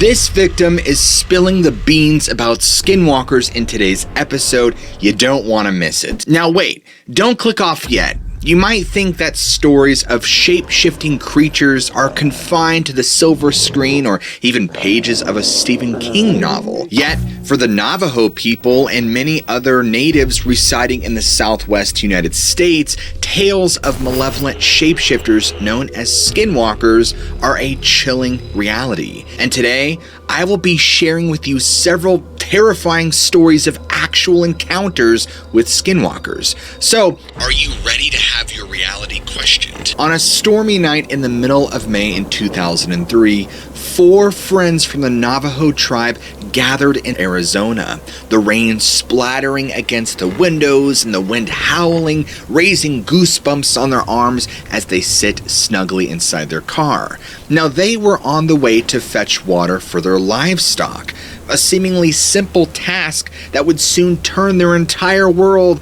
This victim is spilling the beans about skinwalkers in today's episode. You don't want to miss it. Now wait, don't click off yet. You might think that stories of shape-shifting creatures are confined to the silver screen or even pages of a Stephen King novel. Yet, for the Navajo people and many other natives residing in the southwest United States, tales of malevolent shapeshifters known as skinwalkers are a chilling reality. And today, I will be sharing with you several terrifying stories of actual encounters with skinwalkers. So, are you ready to have your reality questioned? On a stormy night in the middle of May in 2003, 4 friends from the Navajo tribe gathered in Arizona. The rain splattering against the windows and the wind howling, raising goosebumps on their arms as they sit snugly inside their car. Now they were on the way to fetch water for their livestock, a seemingly simple task that would soon turn their entire world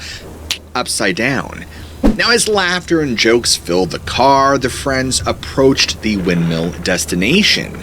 upside down. Now, as laughter and jokes filled the car, the friends approached the windmill destination.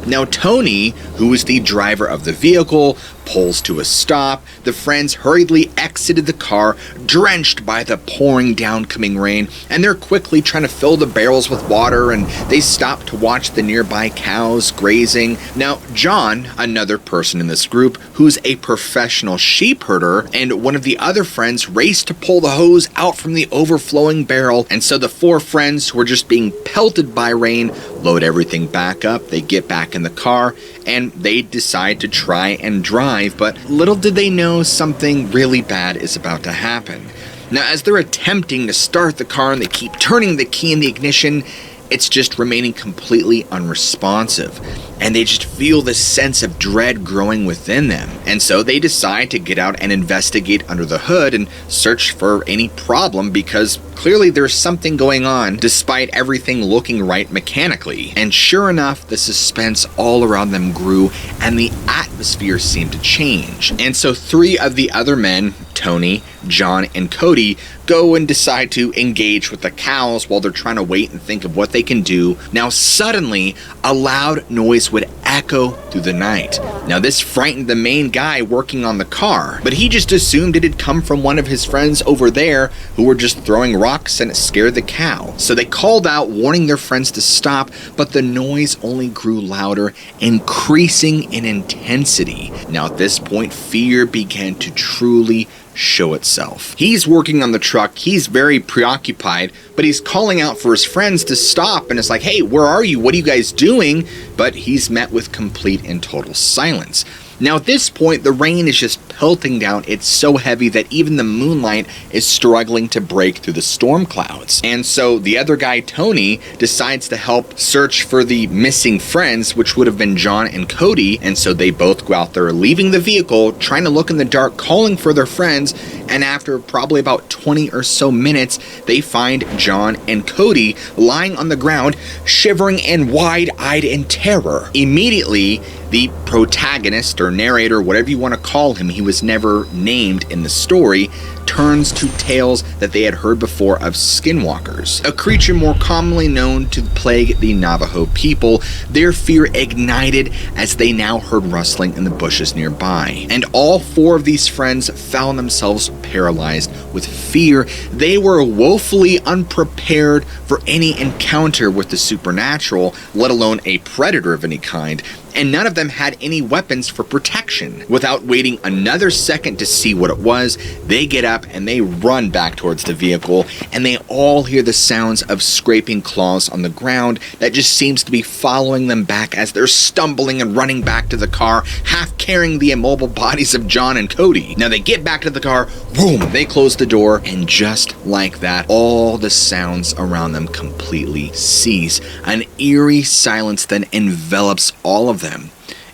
Now, Tony, who was the driver of the vehicle, pulls to a stop. The friends hurriedly exited the car, drenched by the pouring down coming rain, and they're quickly trying to fill the barrels with water, and they stop to watch the nearby cows grazing. Now, John, another person in this group, who's a professional sheep herder, and one of the other friends race to pull the hose out from the overflowing barrel, and so the 4 friends who are just being pelted by rain load everything back up. They get back in the car, and they decide to try and drive, but little did they know something really bad is about to happen. Now, as they're attempting to start the car and they keep turning the key in the ignition, it's just remaining completely unresponsive, and they just feel this sense of dread growing within them. And so they decide to get out and investigate under the hood and search for any problem, because clearly there's something going on despite everything looking right mechanically. And sure enough, the suspense all around them grew and the atmosphere seemed to change. And so 3 of the other men, Tony, John, and Cody, go and decide to engage with the cows while they're trying to wait and think of what they can do. Now suddenly, a loud noise would echo through the night. Now this frightened the main guy working on the car, but he just assumed it had come from one of his friends over there who were just throwing rocks, and it scared the cow. So they called out, warning their friends to stop, but the noise only grew louder, increasing in intensity. Now at this point, fear began to truly show itself. He's working on the truck, he's very preoccupied, but he's calling out for his friends to stop, and it's like, hey, where are you? What are you guys doing? But he's met with complete and total silence. Now at this point, the rain is just pelting down. It's so heavy that even the moonlight is struggling to break through the storm clouds. And so the other guy, Tony, decides to help search for the missing friends, which would have been John and Cody. And so they both go out there, leaving the vehicle, trying to look in the dark, calling for their friends. And after probably about 20 or so minutes, they find John and Cody lying on the ground, shivering and wide-eyed in terror. Immediately, the protagonist or narrator, whatever you want to call him, he was never named in the story, turns to tales that they had heard before of skinwalkers, a creature more commonly known to plague the Navajo people. Their fear ignited as they now heard rustling in the bushes nearby, and all 4 of these friends found themselves paralyzed with fear. They were woefully unprepared for any encounter with the supernatural, let alone a predator of any kind, and none of them had any weapons for protection. Without waiting another second to see what it was, they get up and they run back towards the vehicle, and they all hear the sounds of scraping claws on the ground that just seems to be following them back as they're stumbling and running back to the car, half carrying the immobile bodies of John and Cody. Now they get back to the car, boom, they close the door, and just like that, all the sounds around them completely cease. An eerie silence then envelops all of them.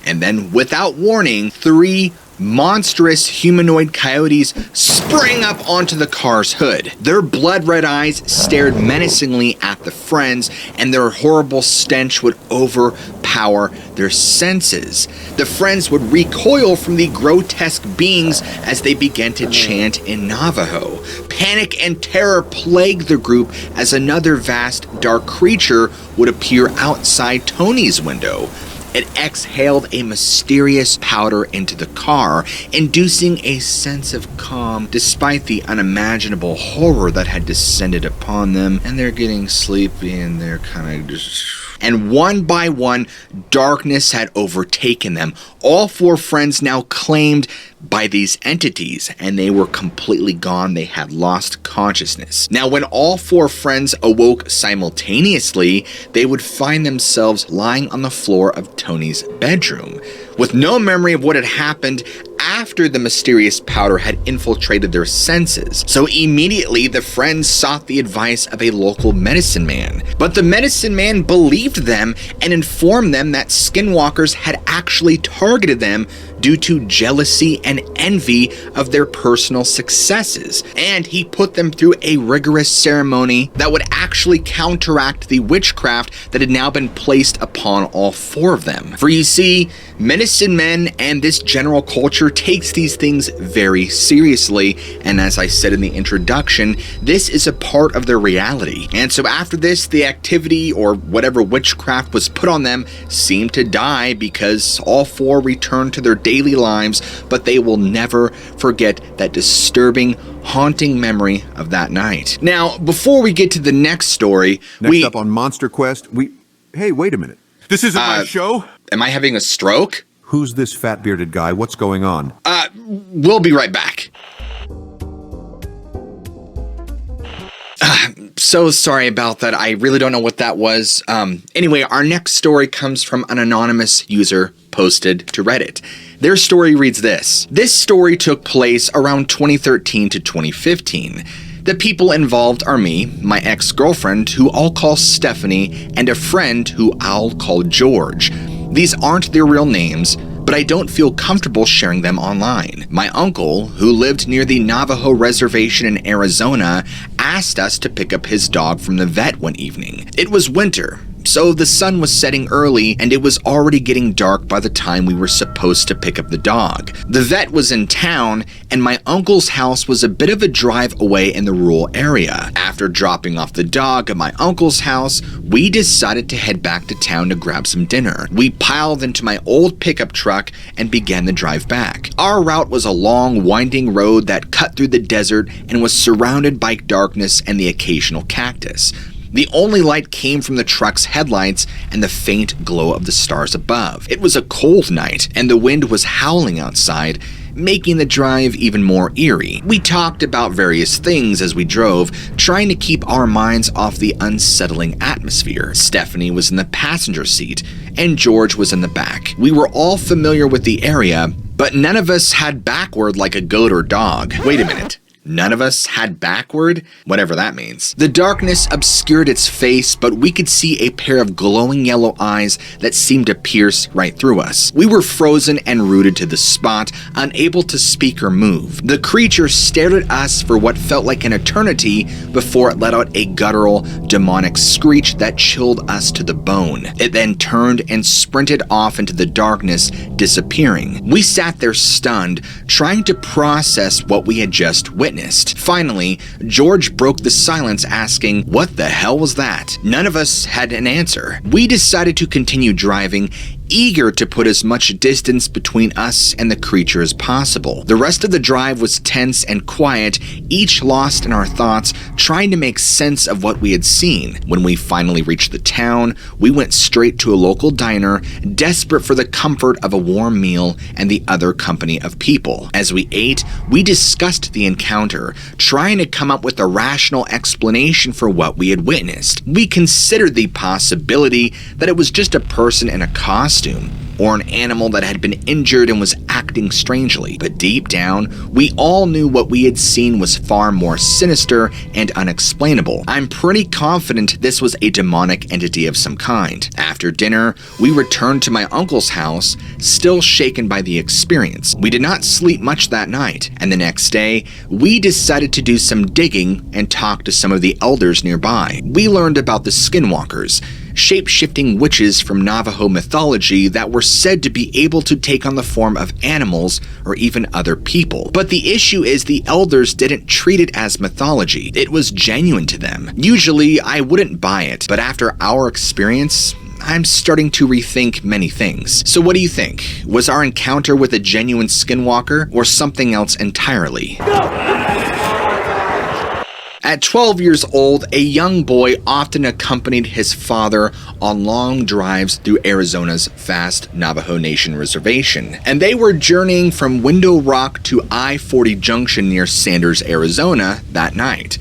And then, without warning, 3 monstrous humanoid coyotes sprang up onto the car's hood. Their blood-red eyes stared menacingly at the friends, and their horrible stench would overpower their senses. The friends would recoil from the grotesque beings as they began to chant in Navajo. Panic and terror plagued the group as another vast, dark creature would appear outside Tony's window. It exhaled a mysterious powder into the car, inducing a sense of calm despite the unimaginable horror that had descended upon them, and they're getting sleepy and they're kind of just... And one by one, darkness had overtaken them. All four friends now claimed by these entities, and they were completely gone. They had lost consciousness. Now, when all four friends awoke simultaneously, they would find themselves lying on the floor of Tony's bedroom, with no memory of what had happened after the mysterious powder had infiltrated their senses. So immediately, the friends sought the advice of a local medicine man. But the medicine man believed them and informed them that Skinwalkers had actually targeted them due to jealousy and envy of their personal successes, and he put them through a rigorous ceremony that would actually counteract the witchcraft that had now been placed upon all four of them. For you see, medicine men and this general culture takes these things very seriously, and as I said in the introduction, this is a part of their reality. And so after this, the activity or whatever witchcraft was put on them seemed to die because all four returned to their daily lives, but they will never forget that disturbing, haunting memory of that night. Now, before we get to the next story, Next up on Monster Quest, Hey, wait a minute. This isn't my show? Am I having a stroke? Who's this fat-bearded guy? What's going on? We'll be right back. So sorry about that. I really don't know what that was. Anyway, our next story comes from an anonymous user posted to Reddit. Their story reads this. This story took place around 2013 to 2015. The people involved are me, my ex-girlfriend, who I'll call Stephanie, and a friend who I'll call George. These aren't their real names, but I don't feel comfortable sharing them online. My uncle, who lived near the Navajo reservation in Arizona, asked us to pick up his dog from the vet one evening. It was winter, so the sun was setting early and it was already getting dark by the time we were supposed to pick up the dog. The vet was in town and my uncle's house was a bit of a drive away in the rural area. After dropping off the dog at my uncle's house, we decided to head back to town to grab some dinner. We piled into my old pickup truck and began the drive back. Our route was a long, winding road that cut through the desert and was surrounded by darkness and the occasional cactus. The only light came from the truck's headlights and the faint glow of the stars above. It was a cold night, and the wind was howling outside, making the drive even more eerie. We talked about various things as we drove, trying to keep our minds off the unsettling atmosphere. Stephanie was in the passenger seat, and George was in the back. We were all familiar with the area, but none of us had backward like a goat or dog. Wait a minute. None of us had backward? Whatever that means. The darkness obscured its face, but we could see a pair of glowing yellow eyes that seemed to pierce right through us. We were frozen and rooted to the spot, unable to speak or move. The creature stared at us for what felt like an eternity before it let out a guttural, demonic screech that chilled us to the bone. It then turned and sprinted off into the darkness, disappearing. We sat there stunned, trying to process what we had just witnessed. Finally, George broke the silence asking, "What the hell was that?" None of us had an answer. We decided to continue driving, eager to put as much distance between us and the creature as possible. The rest of the drive was tense and quiet, each lost in our thoughts, trying to make sense of what we had seen. When we finally reached the town, we went straight to a local diner, desperate for the comfort of a warm meal and the other company of people. As we ate, we discussed the encounter, trying to come up with a rational explanation for what we had witnessed. We considered the possibility that it was just a person in a costume, or an animal that had been injured and was acting strangely. But deep down, we all knew what we had seen was far more sinister and unexplainable. I'm pretty confident this was a demonic entity of some kind. After dinner, we returned to my uncle's house, still shaken by the experience. We did not sleep much that night, and the next day, we decided to do some digging and talk to some of the elders nearby. We learned about the Skinwalkers, shape-shifting witches from Navajo mythology that were said to be able to take on the form of animals or even other people. But the issue is the elders didn't treat it as mythology. It was genuine to them. Usually, I wouldn't buy it, but after our experience, I'm starting to rethink many things. So what do you think? Was our encounter with a genuine skinwalker or something else entirely? At 12 years old, a young boy often accompanied his father on long drives through Arizona's vast Navajo Nation reservation, and they were journeying from Window Rock to I-40 Junction near Sanders, Arizona that night.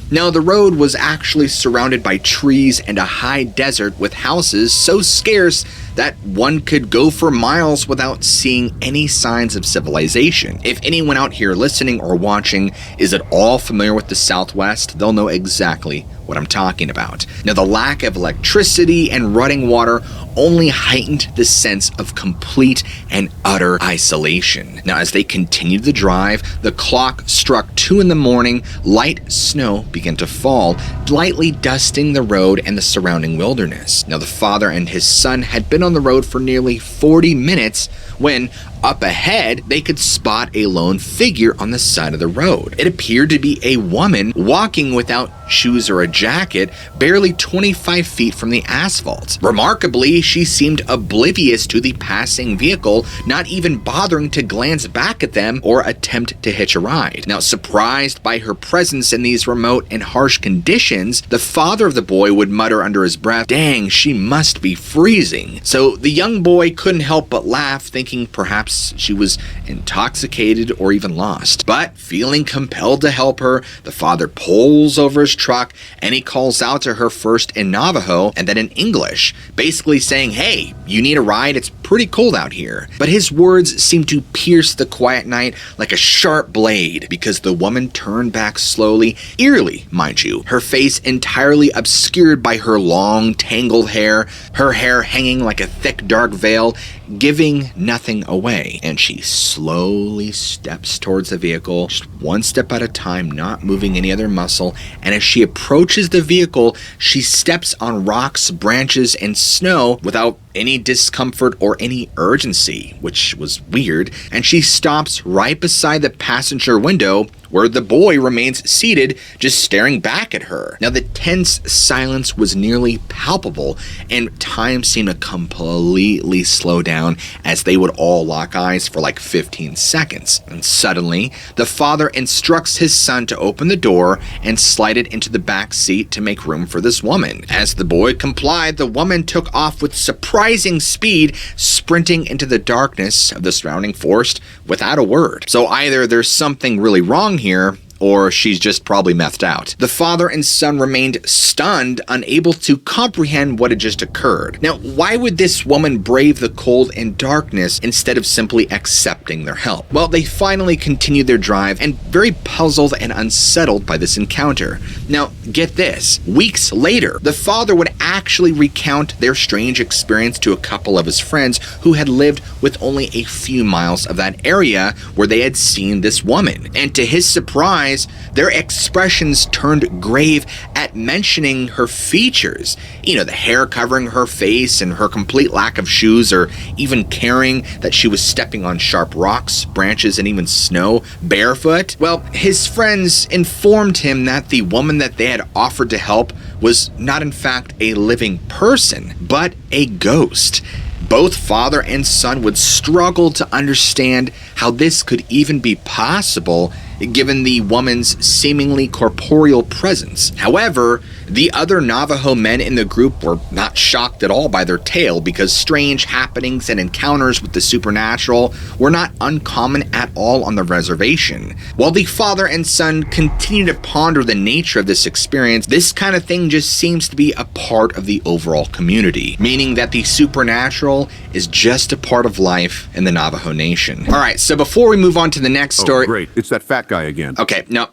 Now, the road was actually surrounded by trees and a high desert with houses so scarce that one could go for miles without seeing any signs of civilization. If anyone out here listening or watching is at all familiar with the Southwest, they'll know exactly what I'm talking about. Now, the lack of electricity and running water only heightened the sense of complete and utter isolation. Now, as they continued the drive, the clock struck 2 a.m, light snow began to fall, lightly dusting the road and the surrounding wilderness. Now, the father and his son had been on the road for nearly 40 minutes when, up ahead, they could spot a lone figure on the side of the road. It appeared to be a woman walking without shoes or a jacket, barely 25 feet from the asphalt. Remarkably, she seemed oblivious to the passing vehicle, not even bothering to glance back at them or attempt to hitch a ride. Now, surprised by her presence in these remote and harsh conditions, the father of the boy would mutter under his breath, "Dang, she must be freezing." So the young boy couldn't help but laugh, thinking perhaps she was intoxicated or even lost. But feeling compelled to help her, the father pulls over his truck and he calls out to her first in Navajo and then in English, basically saying, "Hey, you need a ride? It's pretty cold out here." But his words seemed to pierce the quiet night like a sharp blade, because the woman turned back slowly, eerily, mind you, her face entirely obscured by her long, tangled hair, her hair hanging like a thick, dark veil, giving nothing away. And she slowly steps towards the vehicle, just one step at a time, not moving any other muscle. And as she approaches the vehicle, she steps on rocks, branches, and snow without any discomfort or any urgency, which was weird. And she stops right beside the passenger window, where the boy remains seated, just staring back at her. Now, the tense silence was nearly palpable, and time seemed to completely slow down as they would all lock eyes for like 15 seconds. And suddenly, the father instructs his son to open the door and slide it into the back seat to make room for this woman. As the boy complied, the woman took off with surprising speed, sprinting into the darkness of the surrounding forest without a word. So either there's something really wrong here, or she's just probably methed out. The father and son remained stunned, unable to comprehend what had just occurred. Now, why would this woman brave the cold and darkness instead of simply accepting their help? Well, they finally continued their drive, and very puzzled and unsettled by this encounter. Now, get this. Weeks later, the father would actually recount their strange experience to a couple of his friends who had lived with only a few miles of that area where they had seen this woman. And to his surprise, their expressions turned grave at mentioning her features. You know, the hair covering her face and her complete lack of shoes, or even caring that she was stepping on sharp rocks, branches, and even snow barefoot. Well, his friends informed him that the woman that they had offered to help was not in fact a living person, but a ghost. Both father and son would struggle to understand how this could even be possible, given the woman's seemingly corporeal presence. However, the other Navajo men in the group were not shocked at all by their tale, because strange happenings and encounters with the supernatural were not uncommon at all on the reservation. While the father and son continued to ponder the nature of this experience, this kind of thing just seems to be a part of the overall community, meaning that the supernatural is just a part of life in the Navajo Nation. All right, so before we move on to the next story... Oh, great. It's that fat guy again. Okay, no.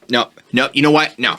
You know what? No.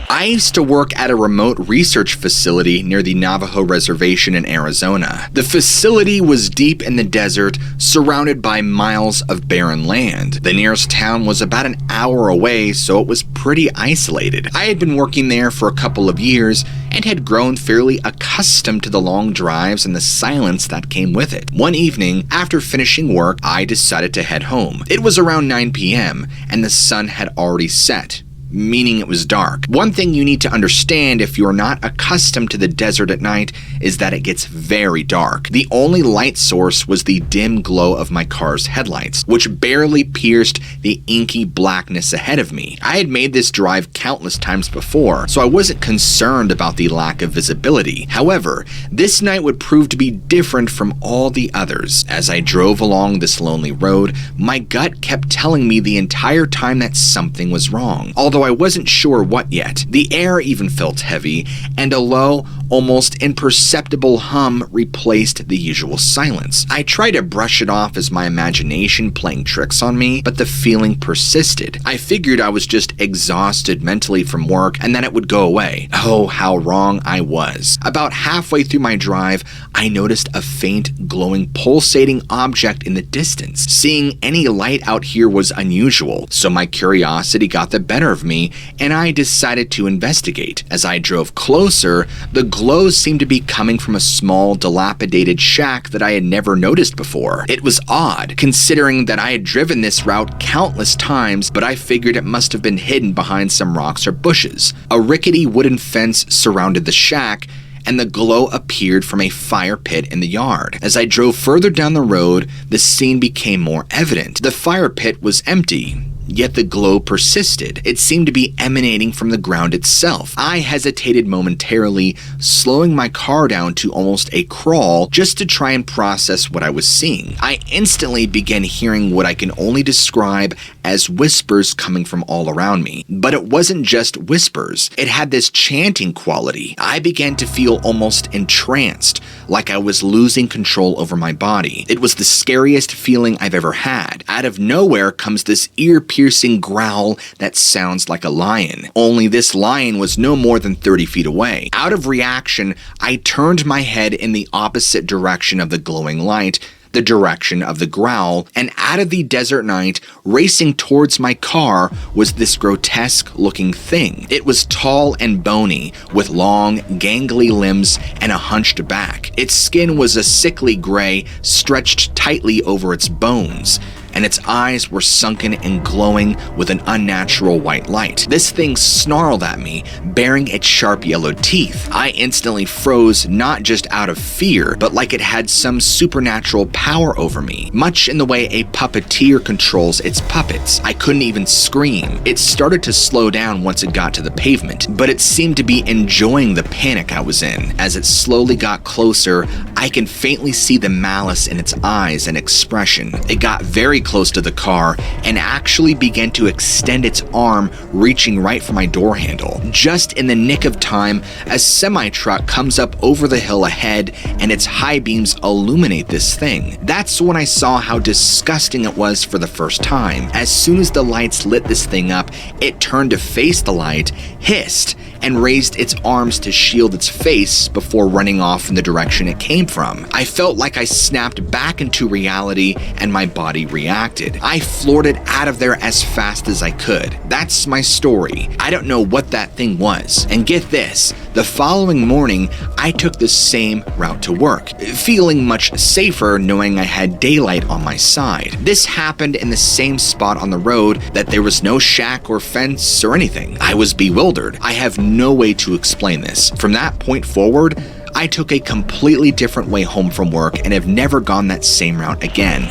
I used to work at a remote research facility near the Navajo Reservation in Arizona. The facility was deep in the desert, surrounded by miles of barren land. The nearest town was about an hour away, so it was pretty isolated. I had been working there for a couple of years and had grown fairly accustomed to the long drives and the silence that came with it. One evening, after finishing work, I decided to head home. It was around 9 p.m., and the sun had already set. meaning it was dark. One thing you need to understand if you're not accustomed to the desert at night is that it gets very dark. The only light source was the dim glow of my car's headlights, which barely pierced the inky blackness ahead of me. I had made this drive countless times before, so I wasn't concerned about the lack of visibility. However, this night would prove to be different from all the others. As I drove along this lonely road, my gut kept telling me the entire time that something was wrong, although I wasn't sure what yet. The air even felt heavy, and a low, almost imperceptible hum replaced the usual silence. I tried to brush it off as my imagination playing tricks on me, but the feeling persisted. I figured I was just exhausted mentally from work and that it would go away. Oh, how wrong I was. About halfway through my drive, I noticed a faint, glowing, pulsating object in the distance. Seeing any light out here was unusual, so my curiosity got the better of me, and I decided to investigate. As I drove closer, the glow seemed to be coming from a small, dilapidated shack that I had never noticed before. It was odd, considering that I had driven this route countless times, but I figured it must have been hidden behind some rocks or bushes. A rickety wooden fence surrounded the shack, and the glow appeared from a fire pit in the yard. As I drove further down the road, the scene became more evident. The fire pit was empty, yet the glow persisted. It seemed to be emanating from the ground itself. I hesitated momentarily, slowing my car down to almost a crawl just to try and process what I was seeing. I instantly began hearing what I can only describe as whispers coming from all around me. But it wasn't just whispers. It had this chanting quality. I began to feel almost entranced, like I was losing control over my body. It was the scariest feeling I've ever had. Out of nowhere comes this ear-piercing growl that sounds like a lion. Only this lion was no more than 30 feet away. Out of reaction, I turned my head in the opposite direction of the glowing light, the direction of the growl, and out of the desert night, racing towards my car, was this grotesque-looking thing. It was tall and bony, with long, gangly limbs and a hunched back. Its skin was a sickly gray, stretched tightly over its bones, and its eyes were sunken and glowing with an unnatural white light. This thing snarled at me, baring its sharp yellow teeth. I instantly froze, not just out of fear, but like it had some supernatural power over me, much in the way a puppeteer controls its puppets. I couldn't even scream. It started to slow down once it got to the pavement, but it seemed to be enjoying the panic I was in. As it slowly got closer, I can faintly see the malice in its eyes and expression. It got very close to the car and actually began to extend its arm, reaching right for my door handle. Just in the nick of time, a semi-truck comes up over the hill ahead and its high beams illuminate this thing. That's when I saw how disgusting it was for the first time. As soon as the lights lit this thing up, it turned to face the light, hissed, and raised its arms to shield its face before running off in the direction it came from. I felt like I snapped back into reality and my body reacted. I floored it out of there as fast as I could. That's my story. I don't know what that thing was. And get this, the following morning, I took the same route to work, feeling much safer knowing I had daylight on my side. This happened in the same spot on the road that there was no shack or fence or anything. I was bewildered. I have no way to explain this. From that point forward, I took a completely different way home from work and have never gone that same route again.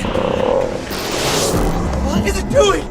What is it doing?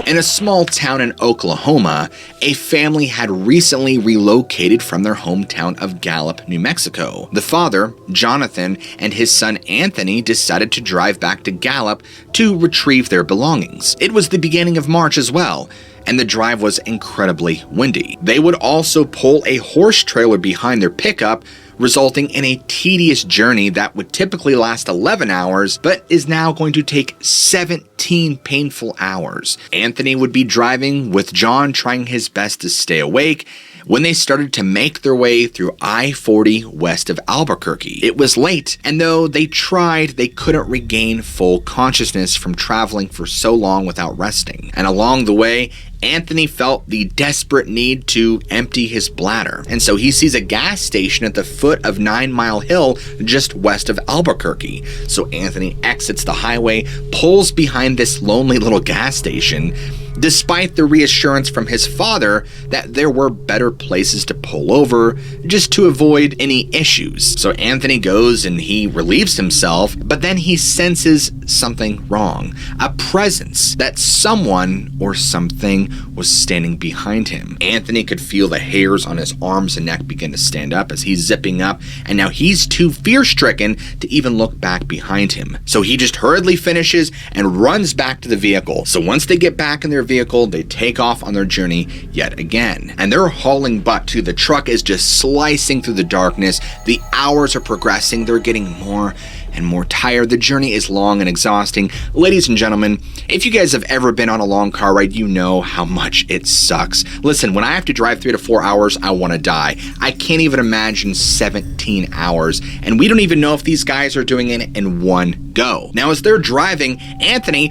In a small town in Oklahoma, a family had recently relocated from their hometown of Gallup, New Mexico. The father, Jonathan, and his son Anthony decided to drive back to Gallup to retrieve their belongings. It was the beginning of March as well, and the drive was incredibly windy. They would also pull a horse trailer behind their pickup, resulting in a tedious journey that would typically last 11 hours, but is now going to take 17 painful hours. Anthony would be driving, with John trying his best to stay awake, when they started to make their way through I-40 west of Albuquerque. It was late, and though they tried, they couldn't regain full consciousness from traveling for so long without resting. And along the way, Anthony felt the desperate need to empty his bladder, and so he sees a gas station at the foot of 9 Mile Hill just west of Albuquerque. So Anthony exits the highway, pulls behind this lonely little gas station, despite the reassurance from his father that there were better places to pull over just to avoid any issues. So Anthony goes and he relieves himself, but then he senses something wrong, a presence, that someone or something was standing behind him. Anthony could feel the hairs on his arms and neck begin to stand up as he's zipping up, and now he's too fear-stricken to even look back behind him. So he just hurriedly finishes and runs back to the vehicle. So once they get back in their vehicle, they take off on their journey yet again. And they're hauling butt too. The truck is just slicing through the darkness. The hours are progressing. They're getting more and more tired. The journey is long and exhausting. Ladies and gentlemen, if you guys have ever been on a long car ride, you know how much it sucks. Listen, when I have to drive 3 to 4 hours, I want to die. I can't even imagine 17 hours, and we don't even know if these guys are doing it in one go. Now, as they're driving, Anthony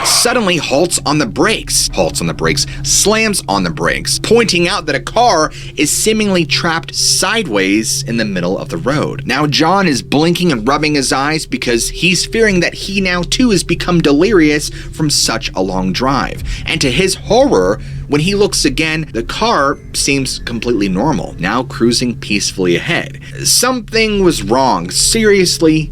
suddenly halts on the brakes, slams on the brakes, pointing out that a car is seemingly trapped sideways in the middle of the road. Now, John is blinking and rubbing his eyes because he's fearing that he now too has become delirious from such a long drive. And to his horror, when he looks again, the car seems completely normal, now cruising peacefully ahead. Something was wrong, seriously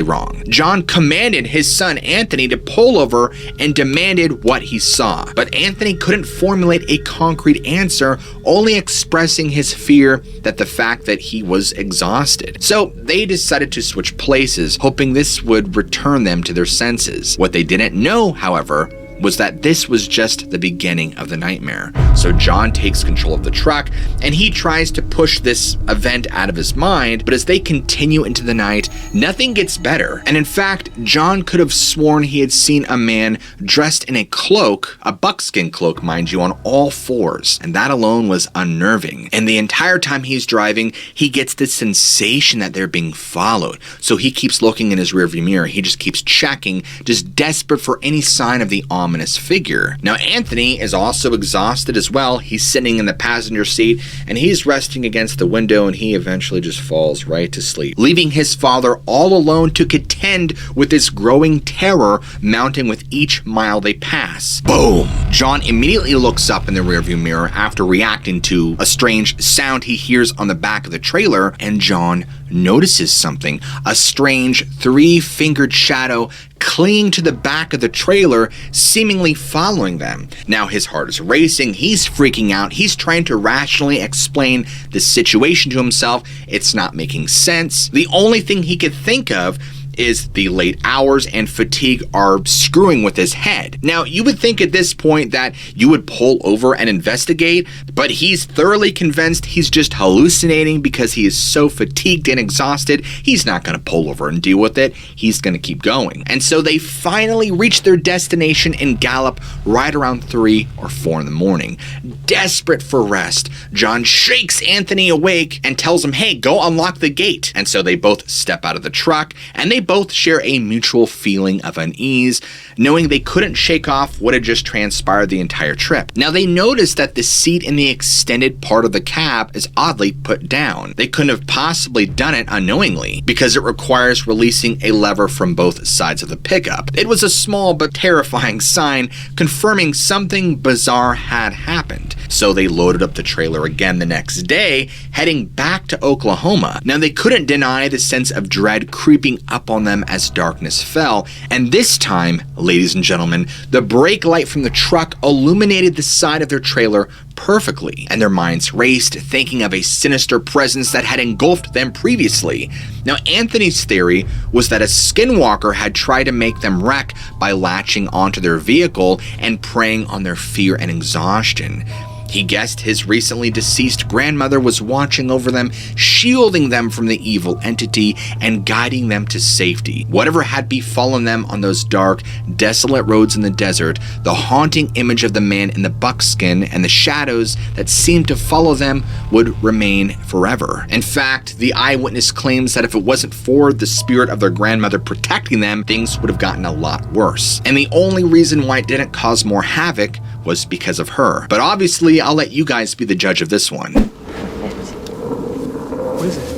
wrong. John commanded his son Anthony to pull over and demanded what he saw. But Anthony couldn't formulate a concrete answer, only expressing his fear that the fact that he was exhausted. So they decided to switch places, hoping this would return them to their senses. What they didn't know, however, was that this was just the beginning of the nightmare. So John takes control of the truck and he tries to push this event out of his mind, but as they continue into the night, nothing gets better. And in fact, John could have sworn he had seen a man dressed in a cloak, a buckskin cloak, mind you, on all fours, and that alone was unnerving. And the entire time he's driving, he gets this sensation that they're being followed. So he keeps looking in his rearview mirror, he just keeps checking, just desperate for any sign of the ominous figure. Now Anthony is also exhausted as well. He's sitting in the passenger seat and he's resting against the window, and he eventually just falls right to sleep, leaving his father all alone to contend with this growing terror mounting with each mile they pass. Boom! John immediately looks up in the rearview mirror after reacting to a strange sound he hears on the back of the trailer, and John notices something, a strange 3-fingered shadow clinging to the back of the trailer, seemingly following them. Now his heart is racing, he's freaking out, he's trying to rationally explain the situation to himself. It's not making sense. The only thing he could think of is the late hours and fatigue are screwing with his head. Now, you would think at this point that you would pull over and investigate, but he's thoroughly convinced he's just hallucinating because he is so fatigued and exhausted. He's not going to pull over and deal with it. He's going to keep going. And so they finally reach their destination in Gallup right around 3 or 4 in the morning. Desperate for rest, John shakes Anthony awake and tells him, hey, go unlock the gate. And so they both step out of the truck and they both share a mutual feeling of unease, knowing they couldn't shake off what had just transpired the entire trip. Now they notice that the seat in the extended part of the cab is oddly put down. They couldn't have possibly done it unknowingly because it requires releasing a lever from both sides of the pickup. It was a small but terrifying sign confirming something bizarre had happened. So they loaded up the trailer again the next day, heading back to Oklahoma. Now they couldn't deny the sense of dread creeping up on them as darkness fell, and this time, ladies and gentlemen, the brake light from the truck illuminated the side of their trailer perfectly, and their minds raced, thinking of a sinister presence that had engulfed them previously. Now, Anthony's theory was that a skinwalker had tried to make them wreck by latching onto their vehicle and preying on their fear and exhaustion. He guessed his recently deceased grandmother was watching over them, shielding them from the evil entity and guiding them to safety. Whatever had befallen them on those dark, desolate roads in the desert, the haunting image of the man in the buckskin and the shadows that seemed to follow them would remain forever. In fact, the eyewitness claims that if it wasn't for the spirit of their grandmother protecting them, things would have gotten a lot worse. And the only reason why it didn't cause more havoc was because of her. But obviously, I'll let you guys be the judge of this one. What is it?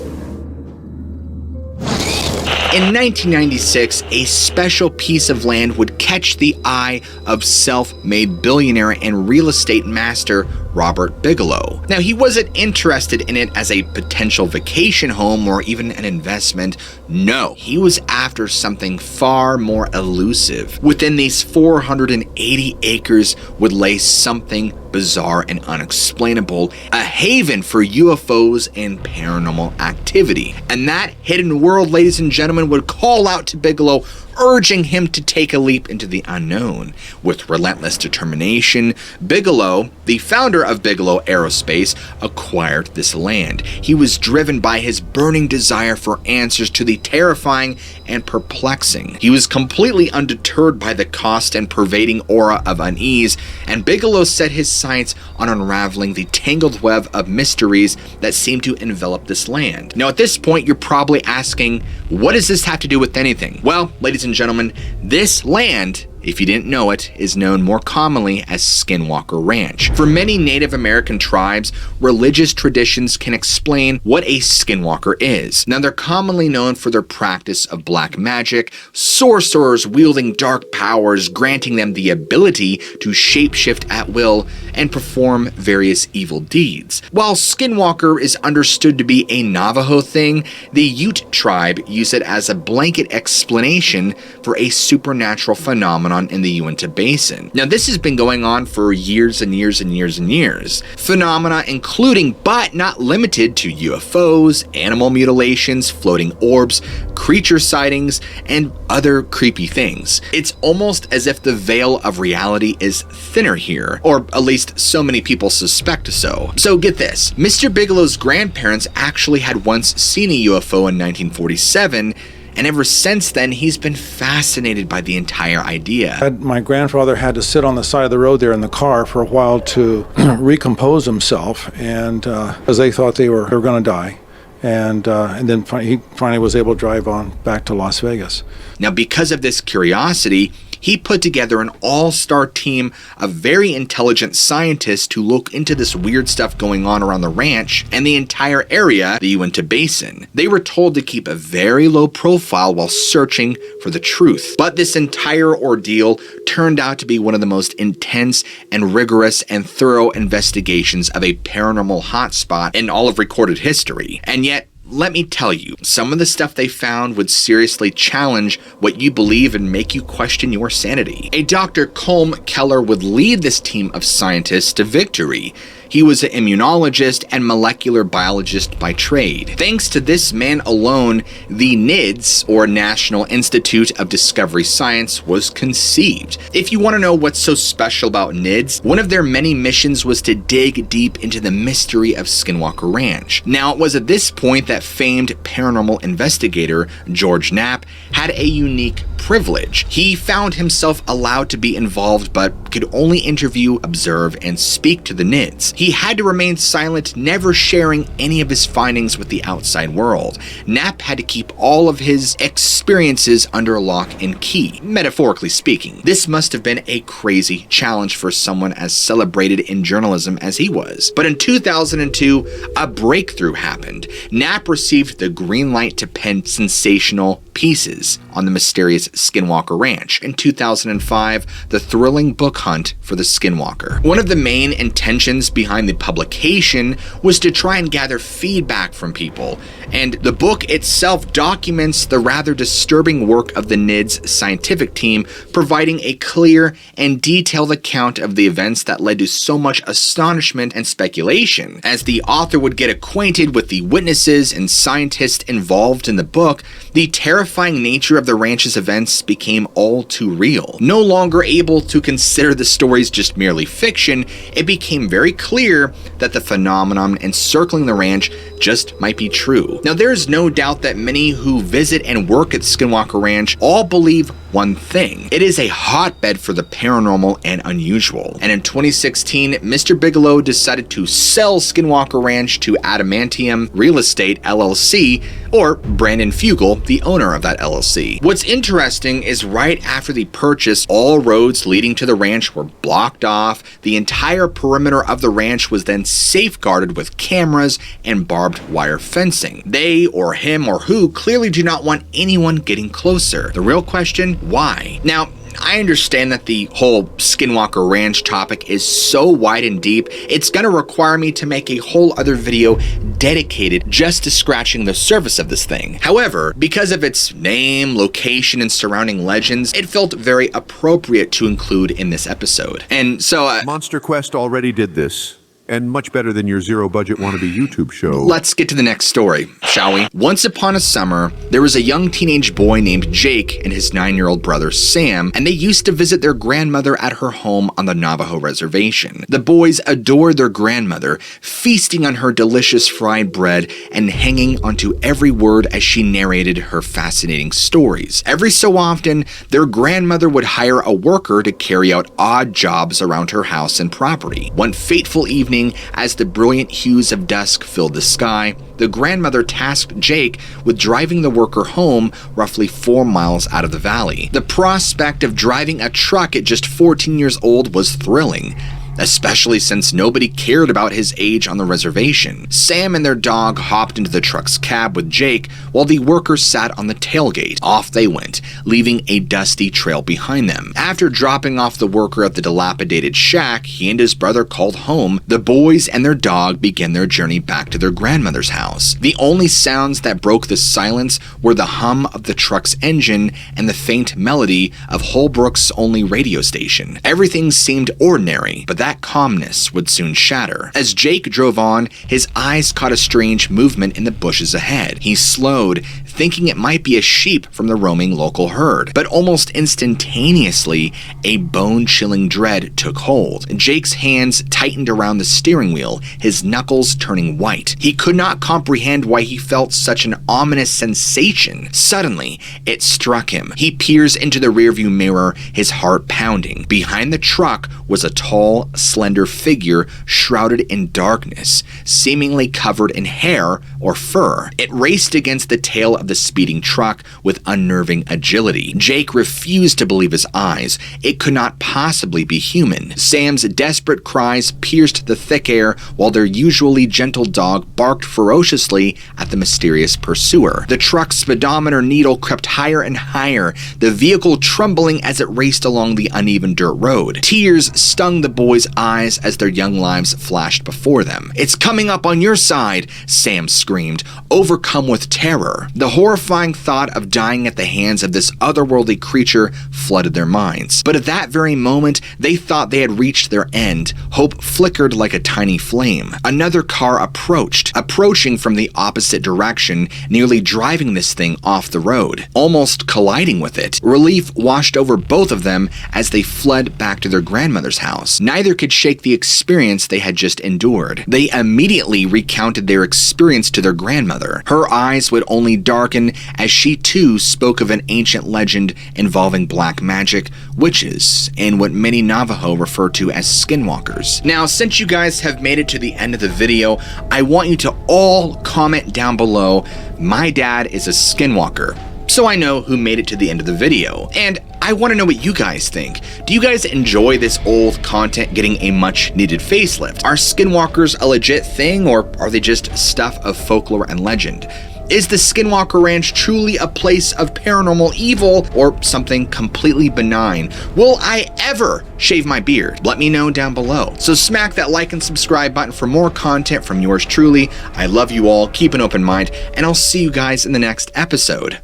In 1996, a special piece of land would catch the eye of self-made billionaire and real estate master Robert Bigelow. Now, he wasn't interested in it as a potential vacation home or even an investment. No, he was after something far more elusive. Within these 480 acres would lay something bizarre and unexplainable, a haven for UFOs and paranormal activity. And that hidden world, ladies and gentlemen, would call out to Bigelow, urging him to take a leap into the unknown. With relentless determination, Bigelow, the founder of Bigelow Aerospace, acquired this land. He was driven by his burning desire for answers to the terrifying and perplexing. He was completely undeterred by the cost and pervading aura of unease, and Bigelow set his sights on unraveling the tangled web of mysteries that seemed to envelop this land. Now, at this point, you're probably asking, what does this have to do with anything? Well, ladies and gentlemen, this land, if you didn't know it, is known more commonly as Skinwalker Ranch. For many Native American tribes, religious traditions can explain what a skinwalker is. Now, they're commonly known for their practice of black magic, sorcerers wielding dark powers, granting them the ability to shapeshift at will and perform various evil deeds. While Skinwalker is understood to be a Navajo thing, the Ute tribe use it as a blanket explanation for a supernatural phenomenon in the Uinta Basin. Now, this has been going on for years and years and years and years. Phenomena including, but not limited to, UFOs, animal mutilations, floating orbs, creature sightings, and other creepy things. It's almost as if the veil of reality is thinner here, or at least so many people suspect so. So get this, Mr. Bigelow's grandparents actually had once seen a UFO in 1947, and ever since then, he's been fascinated by the entire idea. My grandfather had to sit on the side of the road there in the car for a while to recompose himself, and because they thought they were going to die. And then he finally was able to drive on back to Las Vegas. Now, because of this curiosity, he put together an all-star team of very intelligent scientists to look into this weird stuff going on around the ranch and the entire area, the Uinta Basin. They were told to keep a very low profile while searching for the truth. But this entire ordeal turned out to be one of the most intense and rigorous and thorough investigations of a paranormal hotspot in all of recorded history. And yet, let me tell you, some of the stuff they found would seriously challenge what you believe and make you question your sanity. A Dr. Colm Keller would lead this team of scientists to victory. He was an immunologist and molecular biologist by trade. Thanks to this man alone, the NIDS, or National Institute of Discovery Science, was conceived. If you want to know what's so special about NIDS, one of their many missions was to dig deep into the mystery of Skinwalker Ranch. Now, it was at this point that famed paranormal investigator George Knapp had a unique privilege. He found himself allowed to be involved but could only interview, observe, and speak to the NIDS. He had to remain silent, never sharing any of his findings with the outside world. Knapp had to keep all of his experiences under lock and key, metaphorically speaking. This must have been a crazy challenge for someone as celebrated in journalism as he was. But in 2002, a breakthrough happened. Knapp received the green light to pen sensational pieces on the mysterious Skinwalker Ranch. In 2005, the thrilling book hunt for the Skinwalker. One of the main intentions behind the publication was to try and gather feedback from people, and the book itself documents the rather disturbing work of the NIDS scientific team, providing a clear and detailed account of the events that led to so much astonishment and speculation. As the author would get acquainted with the witnesses and scientists involved in the book, the terrifying nature of the ranch's events became all too real. No longer able to consider the stories just merely fiction, it became very clear that the phenomenon encircling the ranch just might be true. Now, there's no doubt that many who visit and work at Skinwalker Ranch all believe one thing. It is a hotbed for the paranormal and unusual. And in 2016, Mr. Bigelow decided to sell Skinwalker Ranch to Adamantium Real Estate LLC, or Brandon Fugel, the owner of that LLC. What's interesting is right after the purchase, all roads leading to the ranch were blocked off. The entire perimeter of the ranch was then safeguarded with cameras and barbed wire fencing. They, or him, or who, clearly do not want anyone getting closer. The real question, why? Now, I understand that the whole Skinwalker Ranch topic is so wide and deep, it's gonna require me to make a whole other video dedicated just to scratching the surface of this thing. However, because of its name, location, and surrounding legends, it felt very appropriate to include in this episode. And so, Monster Quest already did this. And much better than your zero-budget wannabe YouTube show. Let's get to the next story, shall we? Once upon a summer, there was a young teenage boy named Jake and his 9-year-old brother Sam, and they used to visit their grandmother at her home on the Navajo reservation. The boys adored their grandmother, feasting on her delicious fried bread and hanging onto every word as she narrated her fascinating stories. Every so often, their grandmother would hire a worker to carry out odd jobs around her house and property. One fateful evening, as the brilliant hues of dusk filled the sky, the grandmother tasked Jake with driving the worker home roughly 4 miles out of the valley. The prospect of driving a truck at just 14 years old was thrilling, especially since nobody cared about his age on the reservation. Sam and their dog hopped into the truck's cab with Jake while the workers sat on the tailgate. Off they went, leaving a dusty trail behind them. After dropping off the worker at the dilapidated shack he and his brother called home, the boys and their dog began their journey back to their grandmother's house. The only sounds that broke the silence were the hum of the truck's engine and the faint melody of Holbrook's only radio station. Everything seemed ordinary, but that calmness would soon shatter. As Jake drove on, his eyes caught a strange movement in the bushes ahead. He slowed, thinking it might be a sheep from the roaming local herd. But almost instantaneously, a bone-chilling dread took hold. Jake's hands tightened around the steering wheel, his knuckles turning white. He could not comprehend why he felt such an ominous sensation. Suddenly, it struck him. He peers into the rearview mirror, his heart pounding. Behind the truck was a tall, slender figure shrouded in darkness, seemingly covered in hair or fur. It raced against the tail of the speeding truck with unnerving agility. Jake refused to believe his eyes. It could not possibly be human. Sam's desperate cries pierced the thick air while their usually gentle dog barked ferociously at the mysterious pursuer. The truck's speedometer needle crept higher and higher, the vehicle trembling as it raced along the uneven dirt road. Tears stung the boys' eyes as their young lives flashed before them. "It's coming up on your side," Sam screamed, overcome with terror. The horrifying thought of dying at the hands of this otherworldly creature flooded their minds. But at that very moment, they thought they had reached their end. Hope flickered like a tiny flame. Another car approaching from the opposite direction, nearly driving this thing off the road, almost colliding with it. Relief washed over both of them as they fled back to their grandmother's house. Neither could shake the experience they had just endured. They immediately recounted their experience to their grandmother. Her eyes would only darken as she too spoke of an ancient legend involving black magic, witches, and what many Navajo refer to as skinwalkers. Now, since you guys have made it to the end of the video, I want you to all comment down below, "My dad is a skinwalker," so I know who made it to the end of the video. And I want to know what you guys think. Do you guys enjoy this old content getting a much needed facelift? Are skinwalkers a legit thing, or are they just stuff of folklore and legend? Is the Skinwalker Ranch truly a place of paranormal evil, or something completely benign? Will I ever shave my beard? Let me know down below. So smack that like and subscribe button for more content from yours truly. I love you all, keep an open mind, and I'll see you guys in the next episode.